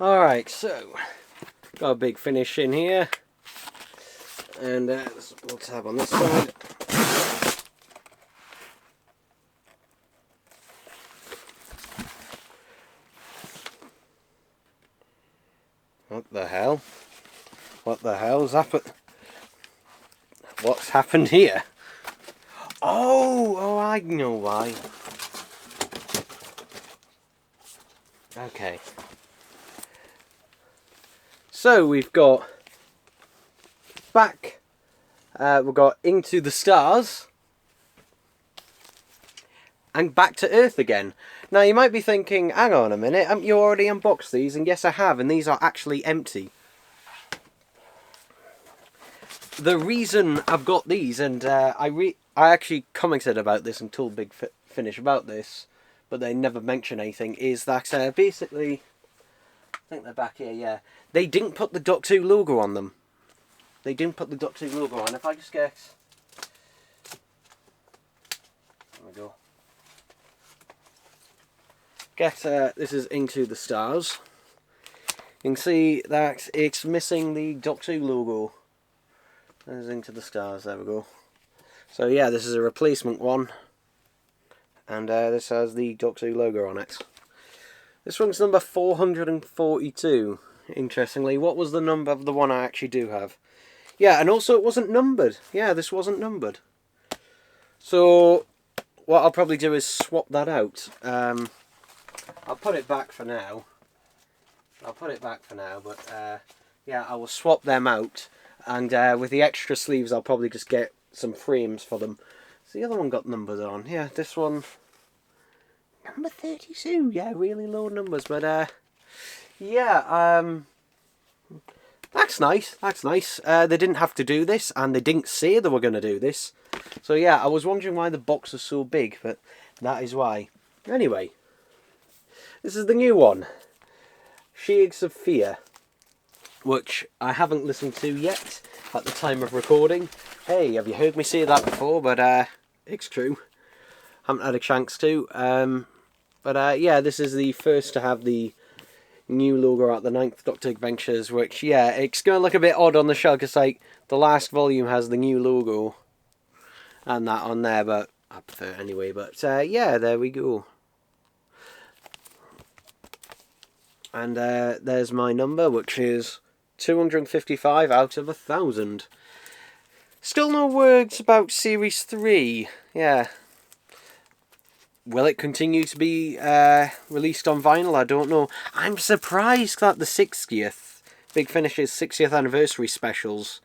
Alright, so got a Big Finish in here, and there's a tab on this side. What the hell? What the hell's happened? What's happened here? Oh, I know why. Okay. So we've got we've got Into the Stars, and Back to Earth again. Now you might be thinking, hang on a minute, haven't you already unboxed these? And yes I have, and these are actually empty. The reason I've got these, and I actually commented about this and told Big Finish about this, but they never mention anything, is that basically, I think they're back here, yeah, they didn't put the Doctor Who logo on them. They didn't put the Doctor Who logo on. If I just get... There we go. This is Into the Stars. You can see that it's missing the Doctor Who logo. There's Into the Stars, there we go. So yeah, this is a replacement one. And this has the Doctor Who logo on it. This one's number 442, interestingly. What was the number of the one I actually do have? Yeah, and also it wasn't numbered. Yeah, this wasn't numbered. So what I'll probably do is swap that out. I'll put it back for now. But yeah, I will swap them out. And with the extra sleeves, I'll probably just get some frames for them. So the other one got numbers on. Yeah, this one... Number 32. Yeah, really low numbers. But yeah, that's nice. That's nice. They didn't have to do this, and they didn't say they were going to do this. So yeah, I was wondering why the box was so big, but that is why. Anyway, this is the new one. Shades of Fear, which I haven't listened to yet at the time of recording. Hey, have you heard me say that before? But it's true. Haven't had a chance to. But yeah, this is the first to have the new logo at the 9th Doctor Adventures, which, yeah, it's going to look a bit odd on the shelf, because, like, the last volume has the new logo and that on there, but I prefer it anyway. But yeah, there we go. And there's my number, which is 255 out of 1,000. Still no words about Series 3. Yeah. Will it continue to be released on vinyl? I don't know. I'm surprised that the 60th, Big Finish's 60th anniversary specials,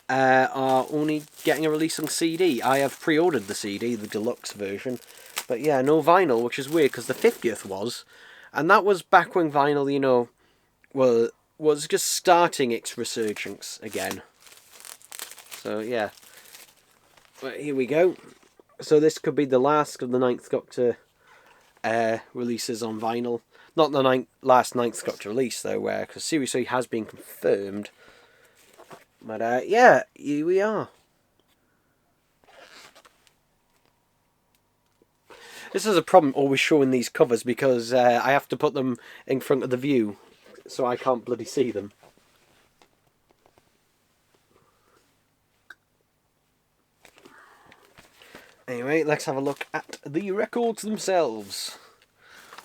are only getting a release on CD. I have pre-ordered the CD, the deluxe version. But yeah, no vinyl, which is weird, because the 50th was. And that was back when vinyl, you know, was just starting its resurgence again. So yeah. But here we go. So this could be the last of the 9th Doctor releases on vinyl. Not the last 9th Doctor release, though, because Series 3 has been confirmed. But yeah, here we are. This is a problem always showing these covers, because I have to put them in front of the view, so I can't bloody see them. Anyway, let's have a look at the records themselves.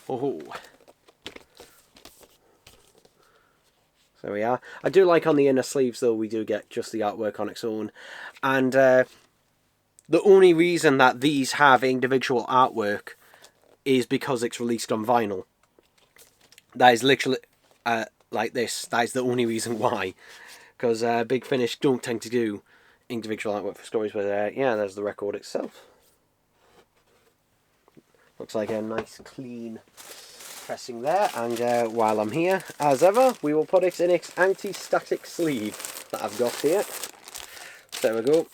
Oh. So we are. I do like on the inner sleeves, though, we do get just the artwork on its own. And the only reason that these have individual artwork is because it's released on vinyl. That is literally like this. That is the only reason why. Because Big Finish don't tend to do individual artwork for stories, but yeah, there's the record itself. Looks like a nice clean pressing there, and while I'm here, as ever, we will put it in its anti-static sleeve that I've got here. There we go.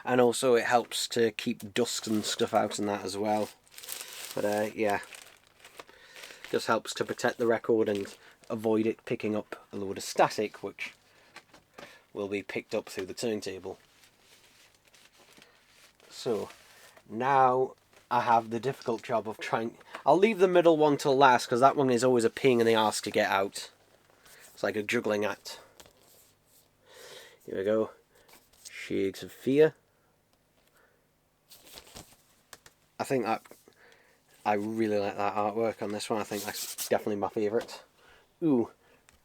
And also it helps to keep dust and stuff out and that as well. But yeah, just helps to protect the record and avoid it picking up a load of static, which will be picked up through the turntable. So now I have the difficult job of trying... I'll leave the middle one till last because that one is always a pain in the arse to get out. It's like a juggling act. Here we go. Shades of Fear. I think that I really like that artwork on this one. I think that's definitely my favourite. Ooh,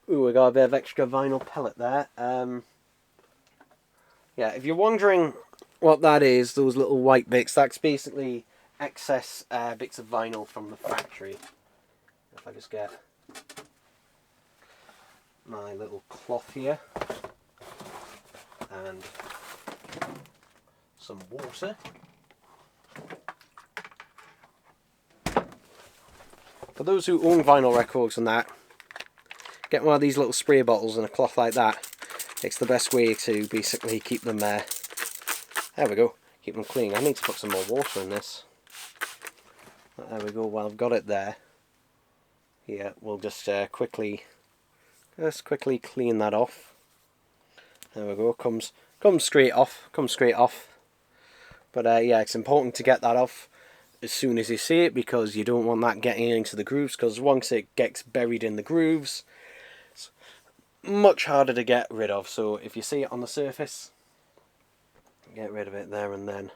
we got a bit of extra vinyl pellet there. Yeah, if you're wondering what that is, those little white bits, that's basically excess bits of vinyl from the factory. If I just get my little cloth here and some water. For those who own vinyl records and that, get one of these little spray bottles and a cloth like that. It's the best way to basically keep them there we go, keep them clean. I need to put some more water in this. There we go, well I've got it there. Yeah, we'll just quickly clean that off. There we go, comes straight off, But yeah, it's important to get that off as soon as you see it, because you don't want that getting into the grooves, because once it gets buried in the grooves, it's much harder to get rid of. So if you see it on the surface, get rid of it there and then.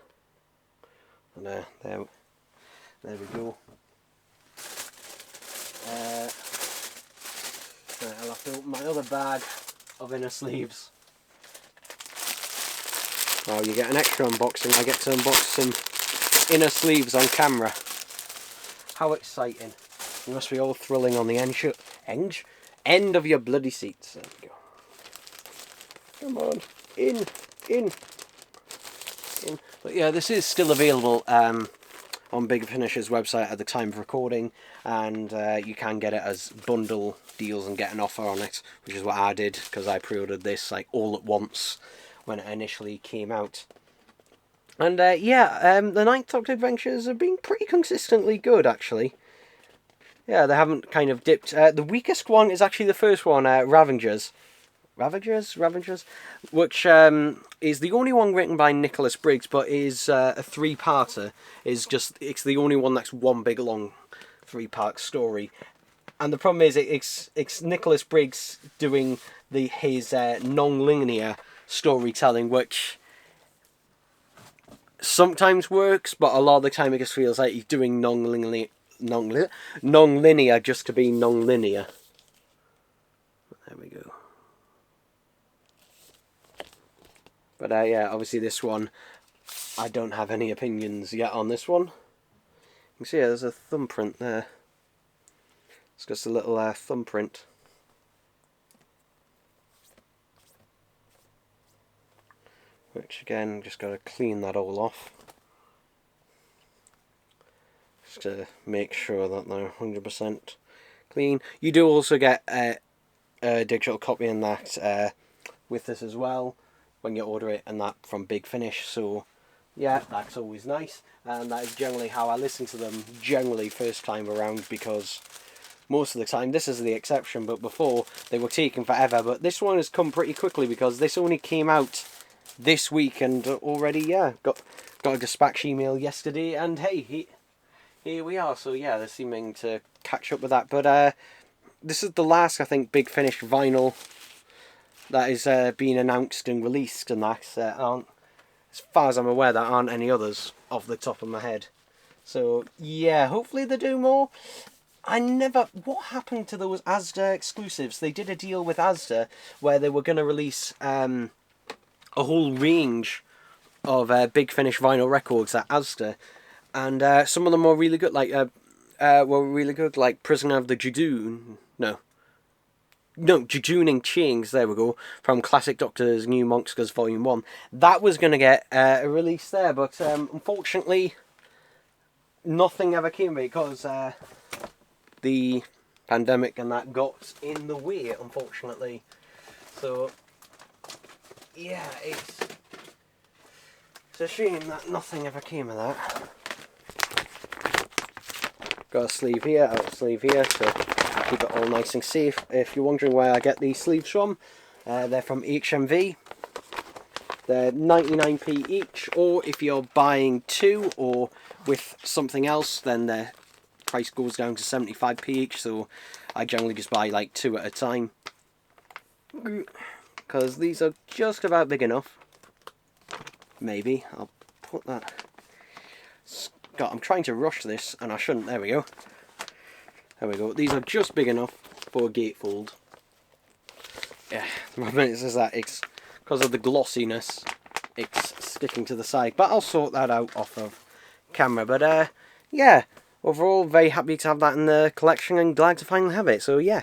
And there we go. Right, I'll have to open my other bag of inner sleeves. Wow, you get an extra unboxing. I get to unbox some inner sleeves on camera. How exciting. You must be all thrilling on the end of your bloody seats. There we go. Come on. In. But yeah, this is still available on Big Finish's website at the time of recording, and you can get it as bundle deals and get an offer on it, which is what I did, because I pre-ordered this like all at once when it initially came out. And yeah, the Ninth Doctor adventures have been pretty consistently good, actually. Yeah, they haven't kind of dipped. The weakest one is actually the first one, Ravengers, which is the only one written by Nicholas Briggs, but is a three-parter. It's the only one that's one big long three-part story. And the problem is, it's Nicholas Briggs doing his non-linear storytelling, which sometimes works, but a lot of the time it just feels like he's doing non-linear just to be non-linear. There we go. But yeah, obviously this one, I don't have any opinions yet on this one. You can see there's a thumbprint there. It's just a little thumbprint. Which again, just got to clean that all off. Just to make sure that they're 100% clean. You do also get a digital copy in that with this as well, when you order it, and that from Big Finish. So yeah, that's always nice, and that is generally how I listen to them, generally first time around, because most of the time, this is the exception, but before they were taking forever. But this one has come pretty quickly, because this only came out this week, and already, yeah, got a dispatch email yesterday, and hey, here we are. So yeah, they're seeming to catch up with that. But this is the last, I think, Big Finish vinyl that is being announced and released, and that aren't, as far as I'm aware, there aren't any others off the top of my head. So yeah, hopefully they do more. What happened to those Asda exclusives? They did a deal with Asda where they were going to release a whole range of Big Finish vinyl records at Asda, and some of them were really good, like Prisoner of the Jejune. Jejooning Chings, there we go, from Classic Doctor's New Monsters Volume 1. That was going to get a release there, but unfortunately nothing ever came of it, because the pandemic and that got in the way, unfortunately. So yeah, it's a shame that nothing ever came of that. Got a sleeve here, out a sleeve here, to keep it all nice and safe. If you're wondering where I get these sleeves from, they're from HMV. They're 99p each, or if you're buying two or with something else, then they're price goes down to 75p each, so I generally just buy like 2 at a time. Because these are just about big enough. Maybe. I'll put that... God, I'm trying to rush this, and I shouldn't. There we go. There we go. These are just big enough for a gatefold. Yeah, the problem is that it's because of the glossiness, it's sticking to the side. But I'll sort that out off of camera. But yeah, overall, very happy to have that in the collection and glad to finally have it. So yeah.